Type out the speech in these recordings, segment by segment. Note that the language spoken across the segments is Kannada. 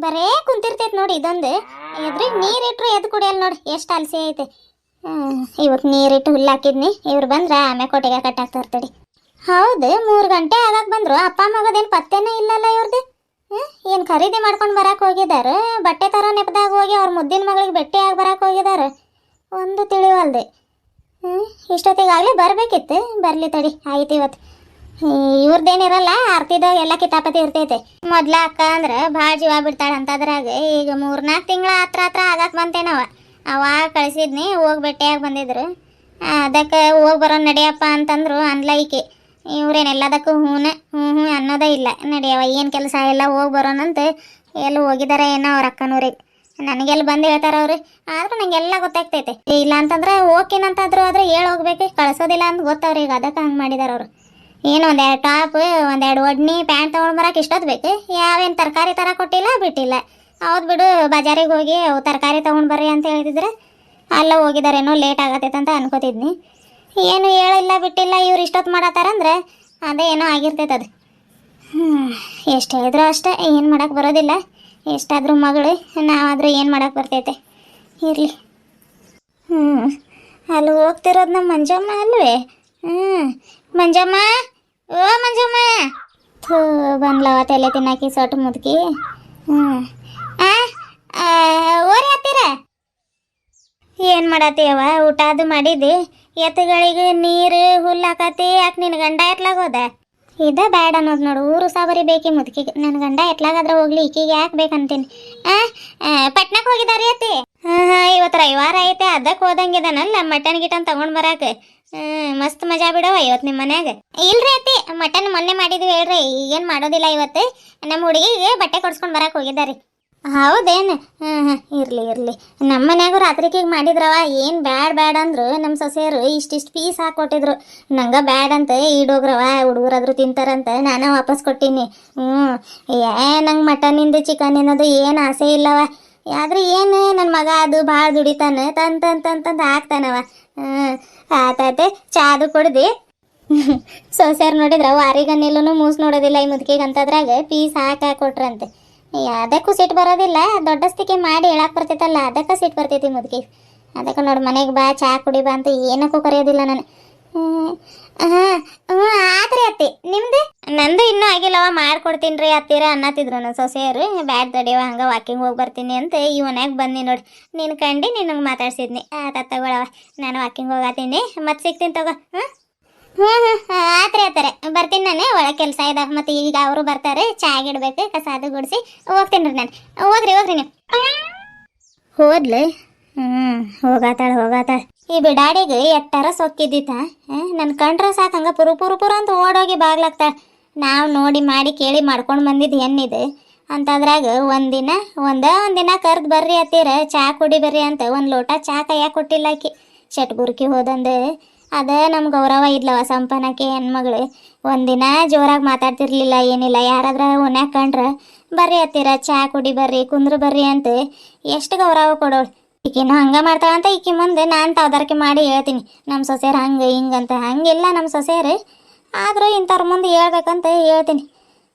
ಬರೇ ಕುಂತಿರ್ತೈತೆ ನೋಡಿ ಇದೊಂದು. ಎದ್ರಿಗೆ ನೀರಿಟ್ರು ಎದ್ದು ಕುಡಿಯಲ್ಲ ನೋಡಿ, ಎಷ್ಟು ಅಲಸಿ ಐತೆ. ಇವತ್ತು ನೀರಿಟ್ಟು ಹುಲ್ಲು ಹಾಕಿದ್ನಿ, ಇವ್ರು ಬಂದ್ರೆ ಆಮೇಲೆ ಕೊಟ್ಟಿಗೆ ಕಟ್ಟಾಕ್ತಾ ಇರ್ತಡಿ. ಹೌದು, 3 ಗಂಟೆ ಆಗಾಕ್ ಬಂದ್ರು. ಅಪ್ಪ ಮಗದೇನು ಪತ್ತೆನೇ ಇಲ್ಲಲ್ಲ ಇವ್ರದ್ದು. ಏನು ಖರೀದಿ ಮಾಡ್ಕೊಂಡು ಬರಕ್ಕೆ ಹೋಗಿದ್ದಾರೆ, ಬಟ್ಟೆ ತರ ನೆಪದಾಗ ಹೋಗಿ ಅವ್ರ ಮುದ್ದಿನ ಮಗಳಿಗೆ ಭೇಟಿ ಆಗಿ ಬರಕ್ಕೆ ಹೋಗಿದ್ದಾರೆ. ಒಂದು ತಿಳಿವಲ್ದೆ. ಇಷ್ಟೊತ್ತಿಗಾಗಲೇ ಬರಬೇಕಿತ್ತು, ಬರಲಿ ತಡಿ ಆಯ್ತು. ಇವತ್ತು ಇವ್ರದ್ದೇನಿರಲ್ಲ, ಆರ್ತಿದಾಗ ಎಲ್ಲ ಕಿತಾಪತಿ ಇರ್ತೈತೆ. ಮೊದ್ಲ ಅಕ್ಕ ಅಂದ್ರೆ ಭಾಳ ಜೀವ ಬಿಡ್ತಾಳೆ ಅಂತದ್ರಾಗ ಈಗ 3-4 ತಿಂಗಳ ಹತ್ರ ಆಗಕ್ಕೆ ಬಂತೇನವ. ಅವಾಗ ಕಳಿಸಿದ್ನಿ, ಹೋಗಿ ಭೇಟಿಯಾಗಿ ಬಂದಿದ್ರು. ಅದಕ್ಕೆ ಹೋಗಿ ಬರೋ ನಡಿಯಪ್ಪ ಅಂತಂದ್ರು ಅನ್ಲೈಕೆ. ಇವ್ರೇನೆಲ್ಲದಕ್ಕೂ ಹ್ಞೂ ಅನ್ನೋದೇ ಇಲ್ಲ. ನಡಿಯವ ಏನು ಕೆಲಸ ಎಲ್ಲ ಹೋಗಿ ಬರೋಣಂತ ಎಲ್ಲಿ ಹೋಗಿದ್ದಾರೆ ಏನೋ ಅವ್ರ ಅಕ್ಕನೂರಿಗೆ. ನನಗೆಲ್ಲ ಬಂದು ಹೇಳ್ತಾರೆ ಅವ್ರು, ಆದ್ರೂ ನನಗೆಲ್ಲ ಗೊತ್ತಾಗ್ತೈತೆ. ಇಲ್ಲ ಅಂತಂದ್ರೆ ಹೋಗ್ತೀನಂತಾದ್ರು ಆದ್ರೆ ಹೇಳಿ ಹೋಗ್ಬೇಕು, ಕಳಿಸೋದಿಲ್ಲ ಅಂತ ಗೊತ್ತವ್ರಿಗೆ. ಅದಕ್ಕೆ ಹಂಗೆ ಮಾಡಿದಾರೆ ಅವರು. ಏನು 1-2 ಟಾಪ್, 1-2 ಒಡ್ನಿ ಪ್ಯಾಂಟ್ ತೊಗೊಂಡು ಬರೋಕೆ ಇಷ್ಟೊತ್ತು ಬೇಕು. ಯಾವೇನು ತರಕಾರಿ ತರ ಕೊಟ್ಟಿಲ್ಲ ಬಿಟ್ಟಿಲ್ಲ. ಹೌದು ಬಿಡು, ಬಜಾರಿಗೆ ಹೋಗಿ ಅವು ತರಕಾರಿ ತೊಗೊಂಡು ಬರ್ರಿ ಅಂತ ಹೇಳಿದ್ರೆ ಅಲ್ಲ ಹೋಗಿದಾರೇನೋ, ಲೇಟ್ ಆಗತ್ತೈತೆ ಅಂತ ಅನ್ಕೋತಿದ್ನಿ. ಏನು ಹೇಳಿಲ್ಲ ಬಿಟ್ಟಿಲ್ಲ, ಇವ್ರು ಇಷ್ಟೊತ್ತು ಮಾಡತ್ತಾರಂದ್ರೆ ಅದೇ ಏನೋ ಆಗಿರ್ತೈತೆ ಅದು. ಎಷ್ಟು ಹೇಳಿದ್ರು ಅಷ್ಟೇ, ಏನು ಮಾಡೋಕ್ಕೆ ಬರೋದಿಲ್ಲ. ಎಷ್ಟಾದರೂ ಮಗಳು, ನಾವಾದರೂ ಏನು ಮಾಡೋಕ್ಕೆ ಬರ್ತೈತೆ. ಇರಲಿ. ಅಲ್ಲಿ ಹೋಗ್ತಿರೋದು ನಮ್ಮ ಮಂಜಮ್ಮ ಅಲ್ವೇ? ಮಂಜಮ್ಮ, ಓ ಮಂಜಮ್ಮ. ಬಂದ್ಲವ ತಲೆ ತಿನ್ನಾಕಿ ಸೊಟ್ಟು ಮುದುಕಿ. ಓರಿ ಹತ್ತೀರ ಏನು ಮಾಡತ್ತೀಯವ? ಊಟ ಅದು ಮಾಡಿದ್ದಿ? ಎತ್ತುಗಳಿಗೆ ನೀರು ಹುಲ್ಲು ಹಾಕತಿ? ಯಾಕೆ ನಿನ್ನ ಗಂಡ ಎತ್ಲಾಗೋದ? ಇದ ಬ್ಯಾಡ ಅನ್ನೋದು ನೋಡು, ಊರು ಸಾಬರಿ ಬೇಕಿ ಮುದುಕಿಗೆ. ನನ್ನ ಗಂಡ ಎತ್ಲಾಗಾದ್ರೆ ಹೋಗ್ಲಿ, ಈಕಿಗೆ ಯಾಕೆ ಬೇಕಂತೀನಿ. ಪಟ್ನಕ್ಕೆ ಹೋಗಿದಾರಿ ಅತ್ತಿ? ಇವತ್ತು ರವಿವಾರ ಐತೆ, ಅದಕ್ಕೆ ಹೋದಂಗಿದಾನಲ್ಲ ಮಟನ್ ಗಿಟನ್ ತಗೊಂಡ್ ಬರಾಕ. ಮಸ್ತ್ ಮಜಾ ಬಿಡವ ಇವತ್ತು ನಿಮ್ಮ ಮನ್ಯಾಗ. ಇಲ್ರಿ ಅತ್ತಿ, ಮಟನ್ ಮೊನ್ನೆ ಮಾಡಿದ್ವಿ ಹೇಳ್ರಿ, ಈಗೇನು ಮಾಡೋದಿಲ್ಲ. ಇವತ್ತು ನಮ್ಮ ಹುಡುಗಿಗೆ ಬಟ್ಟೆ ಕೊಡ್ಸ್ಕೊಂಡು ಬರಕ್ಕೆ ಹೋಗಿದ್ದಾರಿ. ಹೌದೇನು? ಇರಲಿ ಇರಲಿ. ನಮ್ಮ ಮನ್ಯಾಗೂ ರಾತ್ರಿಗೆ ಮಾಡಿದ್ರವ. ಏನು ಬ್ಯಾಡ್ ಅಂದ್ರು ನಮ್ಮ ಸೊಸೆಯರು ಇಷ್ಟಿಷ್ಟು ಪೀಸ್ ಹಾಕ್ಕೊಟ್ಟಿದ್ರು. ನಂಗೆ ಬ್ಯಾಡ್ ಅಂತ ಈಡೋಗ್ರವ, ಹುಡುಗರಾದ್ರು ತಿಂತಾರಂತ ನಾನು ವಾಪಸ್ ಕೊಟ್ಟೀನಿ. ನಂಗೆ ಮಟನಿಂದ ಚಿಕನಿನದು ಏನು ಆಸೆ ಇಲ್ಲವ. ಆದ್ರೆ ಏನು ನನ್ನ ಮಗ ಅದು ಭಾಳ ದುಡಿತಾನೆ, ತಂತಂತಂತಂದು ಹಾಕ್ತಾನವ. ಆತಾತೆ ಚಾದು ಕೊಡ್ದು. ಸೊಸೆಯರು ನೋಡಿದ್ರ ವಾರಿಗನ್ನೆಲ್ಲೂ ಮೂಸ್ ನೋಡೋದಿಲ್ಲ ಈ ಮುದುಕಿಗೆ ಅಂತದ್ರಾಗ ಪೀಸ್ ಹಾಕೊಟ್ರಂತೆ. ಅದಕ್ಕೂ ಸಿಟ್ಟು ಬರೋದಿಲ್ಲ, ದೊಡ್ಡಸ್ತಿಕೆ ಮಾಡಿ ಹೇಳಕ್ಕೆ ಬರ್ತೈತಲ್ಲ, ಅದಕ್ಕೆ ಸಿಟ್ಟು ಬರ್ತೈತಿ ಮುದುಕಿ. ಅದಕ್ಕೆ ನೋಡಿ ಮನೆಗೆ ಬಾ, ಚಹಾ ಕುಡಿ ಬಾ ಅಂತ ಏನಕ್ಕೂ ಕರೆಯೋದಿಲ್ಲ ನಾನು. ಆತ್ರಿ ಅತ್ತಿ, ನಿಮ್ದು? ನಂದು ಇನ್ನೂ ಆಗಿಲ್ಲವ, ಮಾಡ್ಕೊಡ್ತೀನಿ ರೀ ಅತ್ತೀರ ಅನ್ನತ್ತಿದ್ರು ನನ್ನ ಸೊಸೆಯರು. ಬ್ಯಾಡ್ ತಡಿಯವ, ಹಂಗೆ ವಾಕಿಂಗ್ ಹೋಗಿ ಬರ್ತೀನಿ ಅಂತ ಈ ಮನ್ಯಾಗ ಬಂದಿ ನೋಡಿ. ನೀನು ಕಂಡು ನಿನಗೆ ಮಾತಾಡ್ಸಿದ್ನಿ. ತಗೊಳವ, ನಾನು ವಾಕಿಂಗ್ ಹೋಗತ್ತೀನಿ, ಮತ್ತೆ ಸಿಗ್ತೀನಿ ತಗೋ. ಆತ್ರಿ ಆತಾರೆ, ಬರ್ತೀನಿ ನಾನು. ಒಳಗೆ ಕೆಲಸ ಇದಾಗ ಮತ್ತೆ ಈಗ ಅವರು ಬರ್ತಾರೆ, ಚಾಯ್ ಇಡ್ಬೇಕು, ಕಸ ಅದು ಗುಡಿಸಿ ಹೋಗ್ತೀನಿ ರೀ ನಾನು. ಹೋಗ್ರಿ ನೀವು. ಹೋದ್ಲೆ? ಹೋಗಾತಾಳ. ಈ ಬಿಡಾಡಿಗೆ ಎಟ್ಟಾರ ಸೊಕ್ಕಿದ್ದಿತ್ತ. ನನ್ನ ಕಂಡ್ರ ಸಾಕು ಹಂಗೆ ಪುರು ಅಂತ ಓಡೋಗಿ ಬಾಗ್ಲಾಗ್ತಾಳ. ನಾವು ನೋಡಿ ಮಾಡಿ ಕೇಳಿ ಮಾಡ್ಕೊಂಡು ಬಂದಿದ್ದು ಹೆಣ್ಣಿದೆ ಅಂತದ್ರಾಗ ಒಂದಿನ ಕರ್ದು ಬರ್ರಿ ಅತ್ತೀರ, ಚಹಾ ಕುಡಿ ಬರ್ರಿ ಅಂತ 1 ಲೋಟ ಚಹಾ ಕೈಯಾಗ ಕೊಟ್ಟಿಲ್ಲ ಆಕಿ. ಶಟ್ಬುರ್ಕಿ ಹೋದಂದೆ ಅದ ನಮ್ಮ ಗೌರವ ಇದ್ಲವ, ಸಂಪನ್ನಕ್ಕೆ ಹೆಣ್ಮಗಳು. ಒಂದಿನ ಜೋರಾಗಿ ಮಾತಾಡ್ತಿರ್ಲಿಲ್ಲ, ಏನಿಲ್ಲ. ಯಾರಾದ್ರ ಓನ್ಯಾಗ ಕಂಡ್ರೆ ಬರ್ರಿ ಹತ್ತಿರ ಚಹಾ ಕುಡಿ ಬರ್ರಿ, ಕುಂದ್ರು ಬರ್ರಿ ಅಂತ ಎಷ್ಟು ಗೌರವ ಕೊಡೋಳು. ಈಕಿನೂ ಹಂಗೆ ಮಾಡ್ತಾಳಂತ ಈಕಿ ಮುಂದೆ ನಾನು ತವದಾರಿಕೆ ಮಾಡಿ ಹೇಳ್ತೀನಿ, ನಮ್ಮ ಸೊಸೆಯರು ಹಂಗೆ ಹಿಂಗಂತ. ಹಂಗಿಲ್ಲ ನಮ್ಮ ಸೊಸೆಯರು, ಆದರೂ ಇಂಥವ್ರ ಮುಂದೆ ಹೇಳ್ಬೇಕಂತ ಹೇಳ್ತೀನಿ.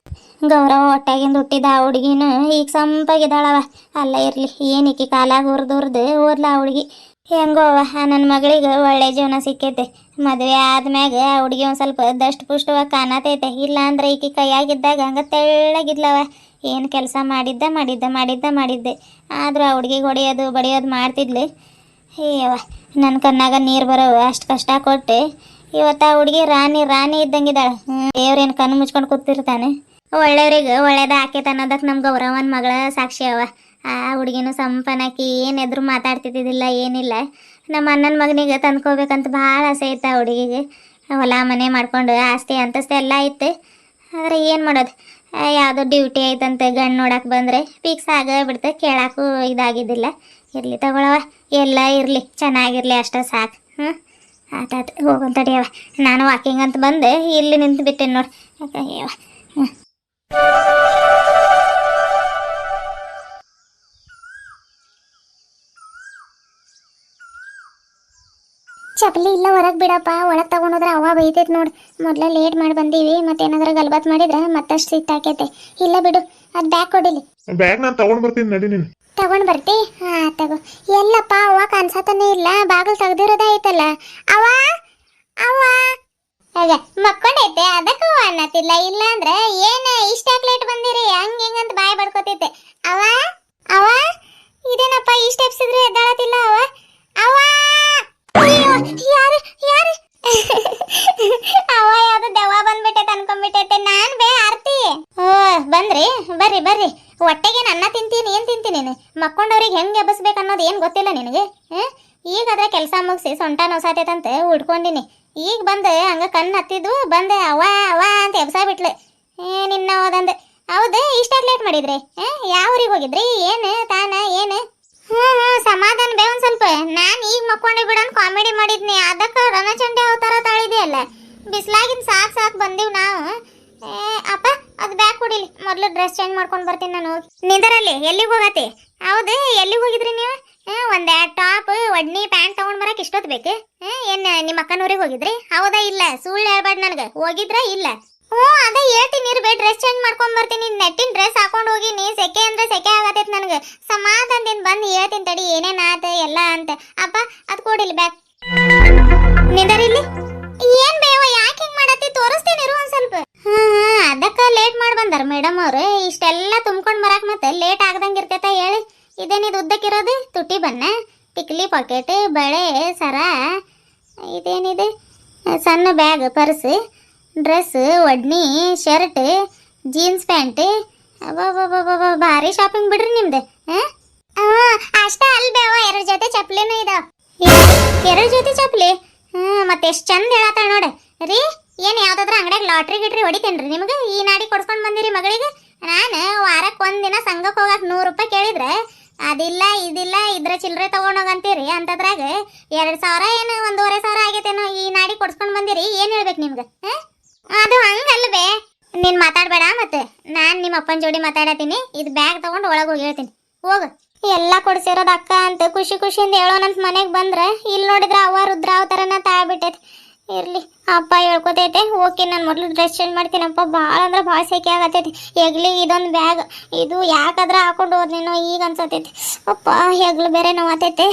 ಗೌರವ ಒಟ್ಟಾಗಿಂದ ಹುಟ್ಟಿದ ಆ ಹುಡುಗಿನೂ ಈಗ ಸಂಪಾಗಿದ್ದಾಳವ. ಅಲ್ಲ ಇರಲಿ, ಏನೀಕಿ ಕಾಲಾಗ ಹುರಿದು ಓದ್ಲ ಆ ಹುಡುಗಿ. ಹೆಂಗೋ ನನ್ನ ಮಗಳಿಗೆ ಒಳ್ಳೆ ಜೀವನ ಸಿಕ್ಕೈತೆ. ಮದುವೆ ಆದ್ಮ್ಯಾಗ ಆ ಹುಡುಗಿ ಒಂದು ಸ್ವಲ್ಪ ದಷ್ಟು ಪುಷ್ಟವಾಗಿ ಕಾಣತೈತೆ. ಇಲ್ಲ ಅಂದ್ರೆ ಈಕಿ ಕೈಯಾಗಿದ್ದಾಗ ಹಂಗೆ ತೆಳ್ಳಗಿದ್ಲವ. ಏನು ಕೆಲಸ ಮಾಡಿದ್ದೆ. ಆದರೂ ಆ ಹುಡುಗಿಗೆ ಹೊಡೆಯೋದು ಬಡಿಯೋದು ಮಾಡ್ತಿದ್ಲು. ಅಯ್ಯವ, ನನ್ನ ಕಣ್ಣಾಗ ನೀರು ಬರೋವು, ಅಷ್ಟು ಕಷ್ಟ ಕೊಟ್ಟು ಇವತ್ತು ಆ ಹುಡುಗಿ ರಾಣಿ ಇದ್ದಂಗಿದ್ದಾಳೆ. ದೇವ್ರೇನು ಕಣ್ಣು ಮುಚ್ಕೊಂಡು ಕೂತಿರ್ತಾನೆ. ಒಳ್ಳೆಯವ್ರಿಗೆ ಒಳ್ಳೇದ ಆಕೈತೆ ಅನ್ನೋದಕ್ಕೆ ನಮ್ಮ ಗೌರವನ ಮಗಳ ಸಾಕ್ಷಿ ಅವ. ಆ ಹುಡುಗಿನೂ ಸಂಪನ್ನಕಿ ಏನೆದ್ರು ಮಾತಾಡ್ತಿದ್ದಿದ್ದಿಲ್ಲ, ಏನಿಲ್ಲ. ನಮ್ಮ ಅಣ್ಣನ ಮಗನಿಗೆ ತಂದ್ಕೋಬೇಕಂತ ಭಾಳ ಆಸೆ ಇತ್ತು ಆ ಹುಡುಗಿಗೆ. ಹೊಲ ಮನೆ ಮಾಡ್ಕೊಂಡು ಆಸ್ತಿ ಅಂತಸ್ತಿ ಎಲ್ಲ ಇತ್ತು. ಆದರೆ ಏನು ಮಾಡೋದು, ಯಾವುದೋ ಡ್ಯೂಟಿ ಐತಂತೆ ಗಂಡು ನೋಡಕ್ಕೆ ಬಂದರೆ ಫಿಕ್ಸ್ ಬಿಡ್ತೆ, ಕೇಳಕ್ಕೂ ಇದಾಗಿದ್ದಿಲ್ಲ. ಇರಲಿ ತಗೊಳವ, ಎಲ್ಲ ಇರಲಿ, ಚೆನ್ನಾಗಿರಲಿ ಅಷ್ಟೇ ಸಾಕು. ಆತಾಯ್ತು, ಹೋಗೋನ್ ತಡಿಯವ. ನಾನು ವಾಕಿಂಗ್ ಅಂತ ಬಂದೆ, ಇಲ್ಲಿ ನಿಂತು ಬಿಟ್ಟೇನೆ ನೋಡಿ. ಅಯ್ಯವ, ಚಪ್ಪಲಿ ಇಲ್ಲ ಹೊರಗೆ ಬಿಡಪ್ಪ, ಒಳಗೆ ತಗೊಂಡೋದ್ರೆ ಅವ ಬೈತೈತೆ ನೋಡಿ. ಮೊದಲೇ ಲೇಟ್ ಮಾಡಿ ಬಂದೀವಿ, ಮತ್ತೇನಾದ್ರೂ ಗಲ್ಬಾತ್ ಮಾಡಿದ್ರೆ ಮತ್ತಷ್ಟು ಸಿಟ್ಟಾಕೈತೆ. ಇಲ್ಲ ಬಿಡು, ಅದು ಬ್ಯಾಗ್ ಕೊಡಿಲಿ. ಬ್ಯಾಗ್ ನಾನು ತಗೊಂಡ್ ಬರ್ತೀನಿ ನಡಿ ನೀನು. ತಗೊಂಡ್ ಬರ್ತಿ? ಹಾ ತಗೋ. ಎಲ್ಲಪ್ಪ ಅವ್ವ ಕಾಣಿಸತಾನೆ ಇಲ್ಲ, ಬಾಗಿಲು ತೆಗ್ದಿರೋದೇ ಐತಲ್ಲ. ಅವ್ವ ಅವ್ವ ಅದ ಮಕ್ಕೊಂಡೈತೆ, ಅದಕ್ಕೂ ಅನ್ನತಿಲ್ಲ. ಇಲ್ಲ ಅಂದ್ರೆ ಏನ್ ಇಷ್ಟಾಕ್ ಲೇಟ್ ಬಂದಿರಿ ಹಂಗ ಹಿಂಗಂತ ಬಾಯ್ ಬಡ್ಕೋತೈತೆ. ಅವ್ವ ಅವ್ವ ಇದೇನಪ್ಪ ಇಷ್ಟ ಎಪ್ಸಿದ್ರೆ ಎದ್ದಾಳತಿಲ್ಲ. ಅವ್ವ ಅವ್ವ ಯಾರು ಯಾರು ಅವ್ವ ಯಾವ್ದು ದೆವ್ವ ಬಂದ್ಬಿಟ್ಟೈತೆ ಅನ್ಕೊಂಡ್ಬಿಟ್ಟೈತೆ. ನಾನ್ ಬೇ ಆರ್ತಿ. ಬಂದ್ರಿ? ಬರ್ರಿ ಬರ್ರಿ. ಹೊಟ್ಟೆಗೆ ಅನ್ನ ತಿಂತೀನಿ. ಏನ್ ತಿಂತೀನಿ ನೀನು? ಮಕ್ಕೊಂಡವ್ರಿಗೆ ಹೆಂಗ್ ಎಬ್ಬಸ್ಬೇಕು ಅನ್ನೋದು ಏನ್ ಗೊತ್ತಿಲ್ಲ ನಿನಗೆ? ಈಗ ಅದ್ರ ಕೆಲಸ ಮುಗಿಸಿ ಸೊಂಟ ನೋಸಾತೈತಂತ ಉಡ್ಕೊಂಡಿನಿ. ಈಗ ಬಂದೆ ಹಂಗ ಕಣ್ಣು ಹತ್ತಿದ್ವು, ಬಂದೆ ಅವ್ವ ಅವ್ವ ಅಂತ ಎಬ್ಸಾ ಬಿಟ್ಲೆ. ನಿನ್ನ ಹೋದಂದೆ. ಹೌದು, ಇಷ್ಟಾಗಿ ಲೇಟ್ ಮಾಡಿದ್ರಿ? ಯಾವ ಊರಿಗೆ ಹೋಗಿದ್ರಿ? ಏನು ತಾನ ಏನು? ಸಮಾಧಾನ ಬೇ ಒಂದ್ ಸ್ವಲ್ಪ. ನಾನ್ ಈಗ ಮಕ್ಕೊಂಡೆ ಬಿಡೋನ್ ಕಾಮಿಡಿ ಮಾಡಿದ್ನಿ, ಅದಕ್ಕ ರಣಚಂಡಿ ಅವತಾರ ತಾಳಿದೆಯಲ್ಲ. ಬಿಸ್ಲಾಗಿನ್ ಸಾಕ್ ಸಾಕ್ ಬಂದಿವ್ ನಾವು. ಅಪ್ಪ ಅದು ಬ್ಯಾಗ್ ಕೊಡಿಲಿ, ಮೊದ್ಲು ಡ್ರೆಸ್ ಚೇಂಜ್ ಮಾಡ್ಕೊಂಡು ಬರ್ತೀನಿ ನಾನು. ನಿಂದರಲ್ಲಿ ಎಲ್ಲಿಗೆ ಹೋಗತಿ? ಹೌದು, ಎಲ್ಲಿಗೆ ಹೋಗಿದ್ರಿ ನೀವು? ಒಂದೆರಡು ಟಾಪ್ ಒಡ್ನಿ ಪ್ಯಾಂಟ್ ತಗೊಂಡ್ ಬರಕ್ ಇಷ್ಟೊತ್ತು ಬೇಕು? ಏನ್ ನಿಮ್ಮ ಅಕ್ಕನೂರಿಗೆ ಹೋಗಿದ್ರಿ? ಹೌದಾ ಇಲ್ಲ ಸುಳ್ಳು ಹೇಳ್ಬೇಡ ನನಗೆ. ಹೋಗಿದ್ರ ಇಲ್ಲ? ಅದೇ ಹೇಳ್ತೀನಿ ಇರ್ಬೇ, ಡ್ರೆಸ್ ಚೇಂಜ್ ಮಾಡ್ಕೊಂಡ್ ಬರ್ತೀನಿ. ನೆಟ್ಟಿನ ಡ್ರೆಸ್ ಹಾಕೊಂಡು ಹೋಗಿನಿ, ಸೆಕೆ ಅಂದ್ರೆ ಸೆಕೆ ಆಗತೈತಿ ನನಗೆ. ಸಮಾಧಾನದಿಂದ ಬಂದು ಹೇಳ್ತೀನಿ ತಡಿ ಏನೇನ್ ಆತ ಎಲ್ಲ ಅಂತ. ಅಪ್ಪ ಅದು ಕೊಡಿಲಿ ಬ್ಯಾಗ್. ನಿಂದರಿಲ್ಲಿ. ಏನ್ ಬೇವ ಯಾಕೆ ಹಿಂಗ್ ಮಾಡತ್ತಿ? ತೋರಿಸ್ತೀನಿ ಇರು ಒಂದ್ ಸ್ವಲ್ಪ. ಅದಕ್ಕ ಲೇಟ್ ಮಾಡಿ ಬಂದಾರ ಮೇಡಮ್ ಅವ್ರು. ಇಷ್ಟೆಲ್ಲ ತುಂಬ್ಕೊಂಡ್ ಬರಾಕ್ ಮತ್ತೆ ಲೇಟ್ ಆಗದಂಗ ಇರ್ತೈತ ಹೇಳಿ. ಇದೇನಿದು ಉದ್ದಕ್ಕಿರೋದು? ತುಟಿ ಬಣ್ಣ, ಟಿಕ್ಲಿ ಪಾಕೆಟ್, ಬಳೆ, ಸರ, ಇದೇನಿದೆ ಸಣ್ಣ ಬ್ಯಾಗ್, ಪರ್ಸ್, ಡ್ರೆಸ್, ಒಡ್ನಿ, ಶರ್ಟ್, ಜೀನ್ಸ್ ಪ್ಯಾಂಟ್. ಅಬ್ಬಬ್ಬಬ್ಬ ಭಾರಿ ಶಾಪಿಂಗ್ ಬಿಡ್ರಿ ನಿಮ್ದು. ಅಷ್ಟ ಅಲ್ ಬೇವ, 2 ಜೊತೆ ಚಪ್ಲಿನೂ ಇದಾವ. 2 ಜೊತೆ ಚಪ್ಲಿ? ಮತ್ತೆ ಎಷ್ಟು ಚಂದ ಹೇಳತ್ತಾಳ ನೋಡ ರೀ. ಏನ್ ಯಾವ್ದಾದ್ರ ಅಂಗಡಿಯಾಗ ಲಾಟ್ರಿ ಗಿಟ್ರಿ ಹೊಡಿತೇನ್ರಿ ನಿಮ್ಗೆ? ಈ ನಾಡಿ ಕೊಡ್ಸ್ಕೊಂಡ್ ಬಂದಿರಿ ಮಗಳಿಗೆ. ನಾನು ವಾರಕ್ಕೆ ಒಂದಿನ ಸಂಘಕ್ಕೆ ಹೋಗಕ್ 100 ರೂಪಾಯಿ ಕೇಳಿದ್ರೆ ಅದಿಲ್ಲ ಇದಿಲ್ಲ ಇದ್ರ ಚಿಲ್ಲರೆ ತಗೊಂಡೋಗಂತೀರಿ. ಅಂತದ್ರಾಗ 2,000 ಏನು 1,500 ಆಗೈತೇನೋ ಈ ನಾಡಿ ಕೊಡ್ಸ್ಕೊಂಡ್ ಬಂದಿರಿ. ಏನ್ ಹೇಳ್ಬೇಕು ನಿಮ್ಗೆ? ಅದು ಹಂಗಲ್ವೇ. ನೀನ್ ಮಾತಾಡ್ಬೇಡ. ಮತ್ತೆ ನಾನ್ ನಿಮ್ಮ ಅಪ್ಪನ ಜೋಡಿ ಮಾತಾಡತೀನಿ. ಇದು ಬ್ಯಾಗ್ ತಗೊಂಡು ಒಳಗೆ ಹೋಗಿ ಹೇಳ್ತೀನಿ. ಹೋಗು. ಎಲ್ಲ ಕೊಡ್ಸಿರೋದು ಅಕ್ಕ ಅಂತ ಖುಷಿ ಖುಷಿಯಿಂದ ಹೇಳೋಣಂತ ಮನೆಗೆ ಬಂದ್ರೆ ಇಲ್ಲಿ ನೋಡಿದ್ರೆ ಅವ್ವ ರುದ್ರಾವತಾರನ ತಾಳ್ಬಿಟ್ಟೈತೆ. ಇರ್ಲಿ, ಅಪ್ಪ ಹೇಳ್ಕೊತೈತೆ. ಓಕೆ, ನಾನು ಮೊದಲು ಡ್ರೆಸ್ ಚೇಂಜ್ ಮಾಡ್ತೀನಪ್ಪ. ಭಾಳ ಅಂದ್ರೆ ಭಾಳ ಸೆಕೆ ಆಗತೈತಿ. ಹೆಗ್ಲಿಗೆ ಇದೊಂದು ಬ್ಯಾಗ್, ಇದು ಯಾಕಾದ್ರೆ ಹಾಕೊಂಡು ಹೋದ್ನೇನೋ ಈಗ ಅನ್ಸತೈತಿ. ಅಪ್ಪ ಹೆಗ್ಲು ಬೇರೆ ನೋವಾತೈತೆ.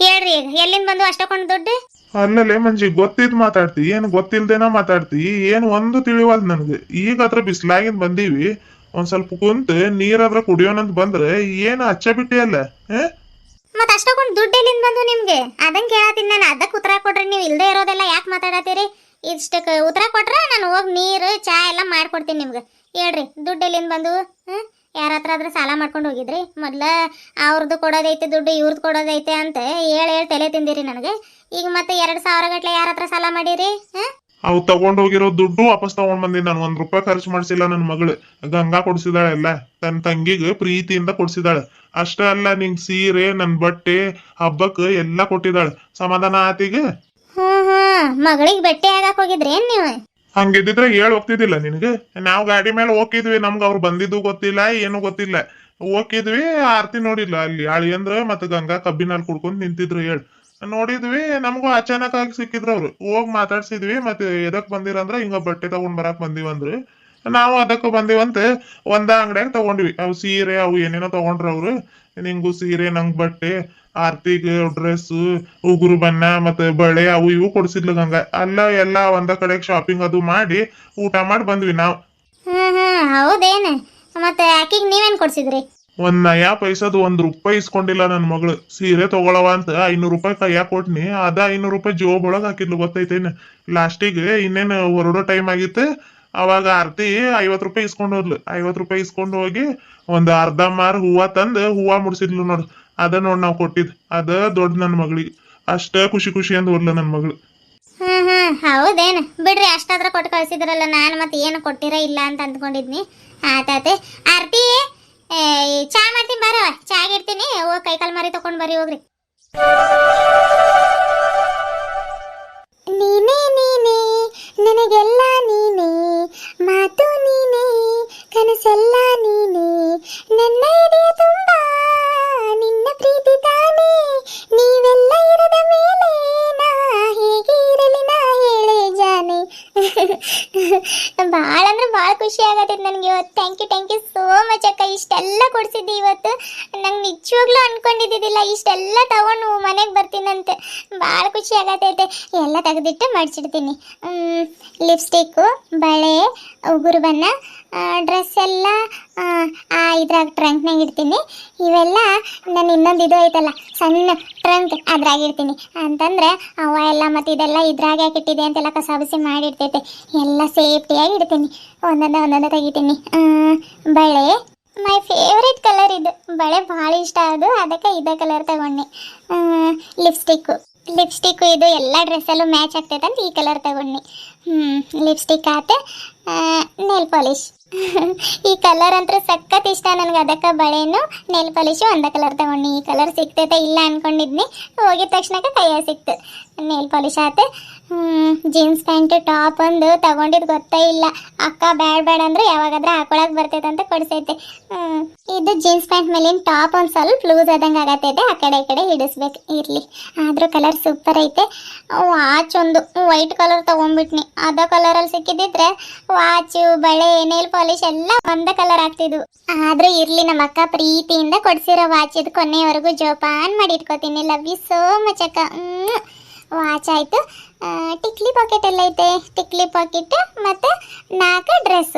ಹೇಳ್ರಿ, ಈಗ ಎಲ್ಲಿಂದ ಬಂದು ಅಷ್ಟೊಂದು ದುಡ್ಡು? ಅಲ್ಲಲ್ಲೇ ಮಂಜಿ, ಗೊತ್ತಿದ್ ಮಾತಾಡ್ತಿ ಏನು ಗೊತ್ತಿಲ್ದೇನ ಮಾತಾಡ್ತಿ? ಏನು ಒಂದು ತಿಳಿವಲ್ದು ನನಗೆ. ಈಗ ಹತ್ರ ಬಿಸ್ಲಾಗಿಂದ ಬಂದೀವಿ, ಒಂದ್ ಸ್ವಲ್ಪ ಕುಂತ ನೀರಾದ್ರ ಕುಡಿಯೋಣಂತ ಬಂದ್ರೆ ಏನು ಹಚ್ಚ ಬಿಟ್ಟಿ ಅಲ್ಲ. ಮತ್ತ ಅಷ್ಟೊಂದು ದುಡ್ಡು ಎಲ್ಲಿಂದ ಬಂದು ನಿಮ್ಗೆ? ಅದನ್ನ ಕೇಳತ್ತೀನಿ ನಾನು. ಅದಕ್ಕೆ ಉತ್ತರ ಕೊಡ್ರಿ. ನೀವು ಇಲ್ಲದೆ ಇರೋದೆಲ್ಲ ಯಾಕೆ ಮಾತಾಡತ್ತೀರಿ? ಇಷ್ಟಕ್ಕೆ ಉತ್ತರ ಕೊಟ್ರೆ ನಾನು ಹೋಗಿ ನೀರು ಚಾ ಎಲ್ಲ ಮಾಡ್ಕೊಡ್ತೀನಿ ನಿಮ್ಗೆ. ಹೇಳ್ರಿ, ದುಡ್ಡು ಎಲ್ಲಿಂದ ಬಂದು? ಯಾರ ಹತ್ರ ಆದ್ರೆ ಸಾಲ ಮಾಡ್ಕೊಂಡು ಹೋಗಿದ್ರಿ? ಮೊದ್ಲ ಅವ್ರದ್ದು ಕೊಡೋದೈತೆ ದುಡ್ಡು, ಇವ್ರದ್ದು ಕೊಡೋದೈತೆ ಅಂತ ಹೇಳಿ ತಲೆ ತಿಂದಿರಿ ನನಗೆ. ಈಗ ಮತ್ತೆ 2,000 ಗಟ್ಲೆ ಯಾರ ಹತ್ರ ಸಾಲ ಮಾಡಿರಿ? ಅವು ತಗೊಂಡ್ ಹೋಗಿರೋ ದುಡ್ಡು ವಾಪಸ್ ತಗೊಂಡ್ ಬಂದಿ. ನಾನು 1 ರೂಪಾಯಿ ಖರ್ಚು ಮಾಡಿಸಿಲ್ಲ. ನನ್ನ ಮಗಳು ಗಂಗಾ ಕೊಡ್ಸಿದಾಳೆ ಎಲ್ಲ. ತನ್ನ ತಂಗಿಗೆ ಪ್ರೀತಿಯಿಂದ ಕೊಡ್ಸಿದಾಳೆ. ಅಷ್ಟೇ ಅಲ್ಲ, ನಿಂಗ್ ಸೀರೆ, ನನ್ ಬಟ್ಟೆ, ಹಬ್ಬಕ್ಕೆ ಎಲ್ಲ ಕೊಟ್ಟಿದ್ದಾಳೆ. ಸಮಾಧಾನ ಆತೀಗ? ಮಗಳಿಗೆ ಬಟ್ಟೆ ಆಗಕ್ ಹೋಗಿದ್ರಿ ಏನ್ ನೀವು? ಹಂಗಿದ್ದಿದ್ರೆ ಹೇಳಿ ಹೋಗ್ತಿದ್ದಿಲ್ಲ ನಿನಗೆ? ನಾವು ಗಾಡಿ ಮೇಲೆ ಹೋಗಿದ್ವಿ, ನಮ್ಗೆ ಅವ್ರು ಬಂದಿದ್ದು ಗೊತ್ತಿಲ್ಲ, ಏನು ಗೊತ್ತಿಲ್ಲ. ಹೋಗಿದ್ವಿ, ಆರ್ತಿ ನೋಡಿಲ್ಲ ಅಲ್ಲಿ ಅಳಿಯಂದ್ರ ಮತ್ತೆ ಗಂಗಾ ಕಬ್ಬಿನಲ್ಲಿ ಕುಡ್ಕೊಂಡ್ ನಿಂತಿದ್ರು. ನೋಡಿದ್ವಿ, ನಮಗೂ ಅಚಾನಕ್ ಆಗಿ ಸಿಕ್ಕಿದ್ರು ಅವ್ರು. ಹೋಗಿ ಮಾತಾಡ್ಸಿದ್ವಿ. ಮತ್ತೆ ಎದಕ್ ಬಂದಿರಂದ್ರ ಹಿಂಗ ಬಟ್ಟೆ ತಗೊಂಡ್ ಬರಾಕ್ ಬಂದಿವಂದ್ರು. ನಾವು ಅದಕ್ಕೆ ಬಂದಿವಂತೆ ಒಂದ ಅಂಗಡಿಯಾಗ ತಗೊಂಡ್ವಿ. ಅವು ಸೀರೆ ಅವು ಏನೇನೋ ತಗೊಂಡ್ರ ಅವ್ರು. ನಿಂಗು ಸೀರೆ, ನಂಗ್ ಬಟ್ಟೆ, ಆರ್ತಿಗೆ ಡ್ರೆಸ್, ಉಗುರು ಬಣ್ಣ ಮತ್ತೆ ಬಳೆ ಅವು ಇವು ಕೊಡ್ಸಿದ್ಲು ಗಂಗಾ. ಅಲ್ಲ ಎಲ್ಲ ಒಂದ ಕಡೆಗೆ ಶಾಪಿಂಗ್ ಅದು ಮಾಡಿ ಊಟ ಮಾಡಿ ಬಂದ್ವಿ ನಾವು. ಹೌದೇನ? ಮತ್ತೆ ಆಕಿಗೆ ನೀವೇನ್ ಕೊಡ್ಸಿದ್ರಿ? ಒಂದ್ ನಯಾ ಪೈಸದು 1 ರೂಪಾಯಿ ಇಸ್ಕೊಂಡಿಲ್ಲ ನನ್ನ ಮಗಳು. ಸೀರೆ ತಗೊಳವ ಅಂತ 500 ರೂಪಾಯಿ ಕೈಯಾಗ ಕೊಟ್ನಿ. ಅದ 500 ರೂಪಾಯಿ ಜೋಬ್ ಒಳಗ್ ಹಾಕಿದ್ಲು, ಗೊತ್ತೈತೇನ? ಲಾಸ್ಟಿಗೆ ಇನ್ನೇನು ಹೊರಡೋ ಟೈಮ್ ಆಗಿತ್ತು. ಅವಾಗ ಆರ್ತಿ 50 ರೂಪಾಯಿ ಇಸ್ಕೊಂಡು ಹೋದ್ಲು. 50 ರೂಪಾಯಿ ಇಸ್ಕೊಂಡು ಹೋಗಿ ಒಂದ್ ಅರ್ಧ ಮಾರ್ ಹೂವ ತಂದು ಹೂವ ಮುಡ್ಸಿದ್ಲು ನೋಡು. ಅದ ನೋಡ್ ನಾವ್ ಕೊಟ್ಟಿದ್. ಅದ ದೊಡ್ಡ ನನ್ನ ಮಗಳಿಗೆ. ಅಷ್ಟ ಖುಷಿ ಖುಷಿ ಅಂತ ಹೋದ್ಲು ನನ್ನ ಮಗಳು. ಹೌದೇನು ಬಿಡ್ರಿ. ಅಷ್ಟಾದ್ರ ಕೊಟ್ಟು ಕಳ್ಸಿದ್ರಲ್ಲ. ನಾನು ಮತ್ತೆ ಏನು ಕೊಟ್ಟಿರ ಇಲ್ಲ ಅಂತ ಅಂದ್ಕೊಂಡಿದ್ನಿ. ಆತಾತೆ. ಆರ್ತಿ, ಚಾ ಮಾಡ್ತೀನಿ ಬರವ. ಚಾಗ್ ಇಡ್ತೀನಿ, ಹೋಗಿ ಕೈಕಾಲ್ ಮಾರಿ ತಕೊಂಡ್ ಬರ್ರಿ. ಹೋಗ್ರಿ. ನೀನೇ ನೀನೇ ನನಗೆಲ್ಲ ನೀನೇ, ಮಾತು ನೀನೇ, ಕನಸೆಲ್ಲ ನೀನೇ, ನನ್ನ ಎದೆಯ ತುಂಬ ನಿನ್ನ ಪ್ರೀತಿ ತಾನೇ. ನೀವೆಲ್ಲ ಇರದ ಮೇಲೆ ನಾ ಹೇಗೆ ಇರಲಿ, ನಾ ಹೇಳೆ ಜಾನೆ. ಭಾಳ ಅಂದ್ರೆ ಭಾಳ ಖುಷಿ ಆಗತ್ತೈತೆ ನನಗೆ ಇವತ್ತು. ಥ್ಯಾಂಕ್ ಯು ಸೋ ಮಚ್ ಅಕ್ಕ. ಇಷ್ಟೆಲ್ಲ ಕೊಡಿಸಿದ್ದಿ ಇವತ್ತು. ನಂಗೆ ನಿಜವಾಗ್ಲೂ ಅನ್ಕೊಂಡಿದ್ದಿದ್ದಿಲ್ಲ ಇಷ್ಟೆಲ್ಲ ತಗೊಂಡು ಮನೆಗೆ ಬರ್ತೀನಂತೆ. ಭಾಳ ಖುಷಿ ಆಗತ್ತೈತೆ. ಎಲ್ಲ ತೆಗೆದಿಟ್ಟು ಮಡ್ಚಿಡ್ತೀನಿ. ಲಿಪ್ಸ್ಟಿಕ್ಕು, ಬಳೆ, ಉಗುರು ಬಣ್ಣ, ಡ್ರೆಸ್ ಎಲ್ಲ ಇದ್ರಾಗ ಟ್ರಂಕ್ನಾಗ ಇಡ್ತೀನಿ. ಇವೆಲ್ಲ ನಾನು ಇನ್ನೊಂದು ಇದು ಐತಲ್ಲ ಸಣ್ಣ ಟ್ರಂಕ್ ಅದ್ರಾಗ ಇಡ್ತೀನಿ. ಅಂತಂದ್ರೆ ಅವ ಎಲ್ಲ ಮತ್ತು ಇದೆಲ್ಲ ಇದ್ರಾಗ ಯಾಕೆ ಇಟ್ಟಿದೆ ಅಂತೆಲ್ಲ ಕಸಾಬಸಿ ಮಾಡಿಡ್ತೈತೆ. ಎಲ್ಲ ಸೇಫ್ಟಿಯಾಗಿ ಇಡ್ತೀನಿ. ಒಂದೊಂದೇ ತೆಗಿತೀನಿ. ಬಳೆ ಮೈ ಫೇವ್ರೆಟ್ ಕಲರ್ ಇದು. ಬಳೆ ಭಾಳ ಇಷ್ಟ ಅದು, ಅದಕ್ಕೆ ಇದೇ ಕಲರ್ ತಗೊಂಡೆ. ಲಿಪ್ಸ್ಟಿಕ್ಕು ಇದು ಎಲ್ಲ ಡ್ರೆಸ್ಸಲ್ಲೂ ಮ್ಯಾಚ್ ಆಗ್ತೈತೆ ಅಂತ ಈ ಕಲರ್ ತಗೊಂಡೆ. ಲಿಪ್ಸ್ಟಿಕ್ ಆತ. ನೇಲ್ ಪಾಲಿಶ್ ಈ ಕಲರ್ ಅಂತೂ ಸಖತ್ ಇಷ್ಟ ನನಗೆ, ಅದಕ್ಕೆ ಬಳೆನು ನೇಲ್ ಪಾಲಿಶು ಒಂದೇ ಕಲರ್ ತಗೊಂಡು. ಈ ಕಲರ್ ಸಿಗ್ತೈತೆ ಇಲ್ಲ ಅನ್ಕೊಂಡಿದ್ನಿ, ಹೋಗಿದ ತಕ್ಷಣಕ್ಕೆ ಕೈಯಾಗ ಸಿಕ್ತು. ನೇಲ್ ಪಾಲಿಶ್ ಆತ. ಜೀನ್ಸ್ ಪ್ಯಾಂಟ್ ಟಾಪ್ ಒಂದು ತಗೊಂಡಿದ್ದು ಗೊತ್ತೇ ಇಲ್ಲ. ಅಕ್ಕ ಬ್ಯಾಡ ಅಂದ್ರೆ ಯಾವಾಗಾದ್ರೆ ಹಾಕೊಳಕ್ ಬರ್ತೈತೆ ಅಂತ ಕೊಡ್ಸೈತೆ. ಇದು ಜೀನ್ಸ್ ಪ್ಯಾಂಟ್ ಮೇಲಿನ ಟಾಪ್ ಒಂದು ಸ್ವಲ್ಪ ಲೂಸ್ ಆದಂಗೆ ಆಗತ್ತೈತೆ. ಆ ಕಡೆ ಈ ಕಡೆ ಹಿಡಿಸ್ಬೇಕು ಇರಲಿ. ಆದರೂ ಕಲರ್ ಸೂಪರ್ ಐತೆ. ವಾಚ್ ಒಂದು ವೈಟ್ ಕಲರ್ ತೊಗೊಂಡ್ಬಿಟ್ನಿ. ಅದ ಕಲರಲ್ಲಿ ಸಿಕ್ಕಿದ್ದಿದ್ರೆ ವಾಚು, ಬಳೆ, ನೇಲ್ ಪಾಲಿಶ್ ಎಲ್ಲ ಒಂದೇ ಕಲರ್ ಆಗ್ತಿದ್ವು. ಆದರೂ ಇರಲಿ, ನಮ್ಮ ಅಕ್ಕ ಪ್ರೀತಿಯಿಂದ ಕೊಡ್ಸಿರೋ ವಾಚ್ ಇದು ಕೊನೆಯವರೆಗೂ ಜೋಪಾನ್ ಮಾಡಿ ಇಟ್ಕೋತೀನಿ. ಲವ್ ಯು ಸೋ ಮಚ್ ಅಕ್ಕ. ವಾಚ್ ಆಯಿತು. ಟಿಕ್ಲಿ ಪಾಕೆಟ್ ಎಲ್ಲ ಐತೆ. ಟಿಕ್ಲಿ ಪಾಕೆಟ್ ಮತ್ತು 4 ಡ್ರೆಸ್.